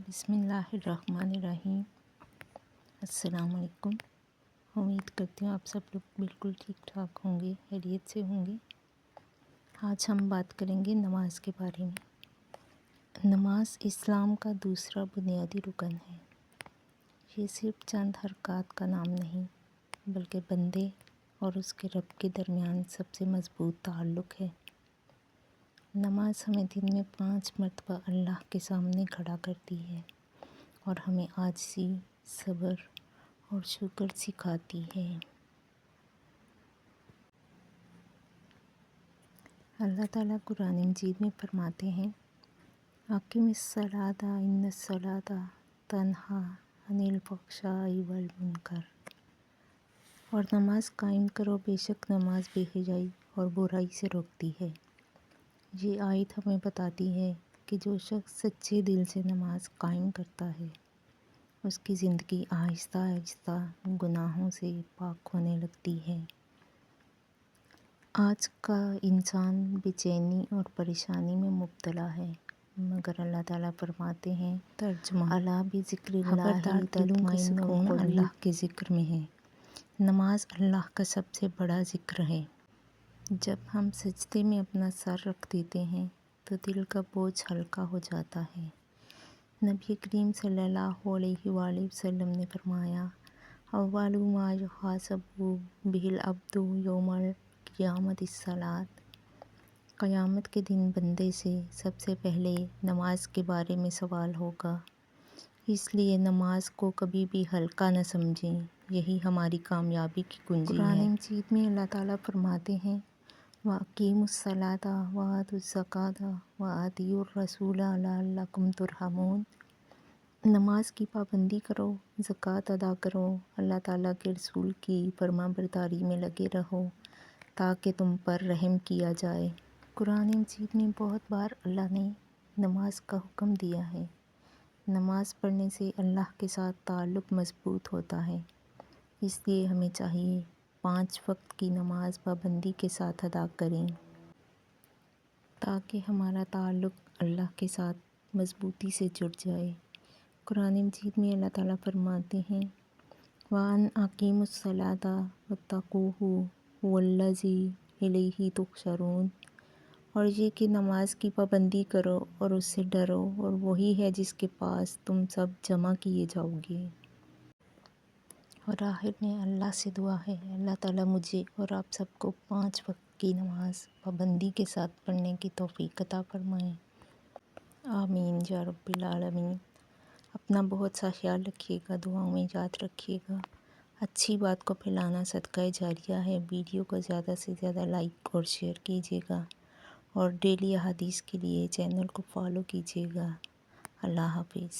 بسم اللہ الرحمن الرحیم۔ السلام علیکم۔ امید کرتی ہوں آپ سب لوگ بالکل ٹھیک ٹھاک ہوں گے، خیریت سے ہوں گے۔ آج ہم بات کریں گے نماز کے بارے میں۔ نماز اسلام کا دوسرا بنیادی رکن ہے۔ یہ صرف چند حرکات کا نام نہیں، بلکہ بندے اور اس کے رب کے درمیان سب سے مضبوط تعلق ہے۔ نماز ہمیں دن میں 5 مرتبہ اللہ کے سامنے کھڑا کرتی ہے اور ہمیں عاجزی، صبر اور شکر سکھاتی ہے۔ اللہ تعالیٰ قرآن مجید میں فرماتے ہیں، اقم الصلاۃ ان الصلاۃ تنہیٰ عن الفحشاء والمنکر، اور نماز قائم کرو، بے شک نماز بے حیائی اور برائی سے روکتی ہے۔ یہ آیت ہمیں بتاتی ہے کہ جو شخص سچے دل سے نماز قائم کرتا ہے، اس کی زندگی آہستہ آہستہ گناہوں سے پاک ہونے لگتی ہے۔ آج کا انسان بے چینی اور پریشانی میں مبتلا ہے، مگر اللہ تعالیٰ فرماتے ہیں ترجمہ، الا بذکر اللہ تطمئن القلوب، اللہ کے ذکر میں ہے۔ نماز اللہ کا سب سے بڑا ذکر ہے۔ جب ہم سجدے میں اپنا سر رکھ دیتے ہیں تو دل کا بوجھ ہلکا ہو جاتا ہے۔ نبی کریم صلی اللہ علیہ وآلہ وسلم نے فرمایا، اول ما یحاسب بہ العبد یوم القیامۃ الصلاۃ، قیامت کے دن بندے سے سب سے پہلے نماز کے بارے میں سوال ہوگا، اس لیے نماز کو کبھی بھی ہلکا نہ سمجھیں، یہی ہماری کامیابی کی کنجی ہے۔ قرآن مجید میں اللہ تعالیٰ فرماتے ہیں، وَأَقِیمُوا الصَّلَاةَ وَآتُوا الزَّکَاةَ وَأَطِیعُوا الرَّسُولَ لَعَلَّکُمْ تُرْحَمُونَ، نماز کی پابندی کرو، زکوٰۃ ادا کرو، اللہ تعالیٰ کے رسول کی فرما برداری میں لگے رہو تاکہ تم پر رحم کیا جائے۔ قرآن مجید میں بہت بار اللہ نے نماز کا حکم دیا ہے۔ نماز پڑھنے سے اللہ کے ساتھ تعلق مضبوط ہوتا ہے، اس لیے ہمیں چاہیے 5 وقت کی نماز پابندی کے ساتھ ادا کریں تاکہ ہمارا تعلق اللہ کے ساتھ مضبوطی سے جڑ جائے۔ قرآن مجید میں اللہ تعالیٰ فرماتے ہیں، وَأَنْ أَقِیمُوا الصَّلَاةَ وَاتَّقُوهُ هُوَ الَّذِی إِلَیْہِ تُحْشَرُونَ، اور یہ کہ نماز کی پابندی کرو اور اس سے ڈرو، اور وہی ہے جس کے پاس تم سب جمع کیے جاؤ گے۔ اور آخر میں اللہ سے دعا ہے، اللہ تعالیٰ مجھے اور آپ سب کو 5 وقت کی نماز پابندی کے ساتھ پڑھنے کی توفیق عطا فرمائے۔ آمین یا رب العالمین۔ اپنا بہت سا خیال رکھیے گا، دعاؤں میں یاد رکھیے گا۔ اچھی بات کو پھیلانا صدقہ جاریہ ہے۔ ویڈیو کو زیادہ سے زیادہ لائک اور شیئر کیجیے گا، اور ڈیلی احادیث کے لیے چینل کو فالو کیجیے گا۔ اللہ حافظ۔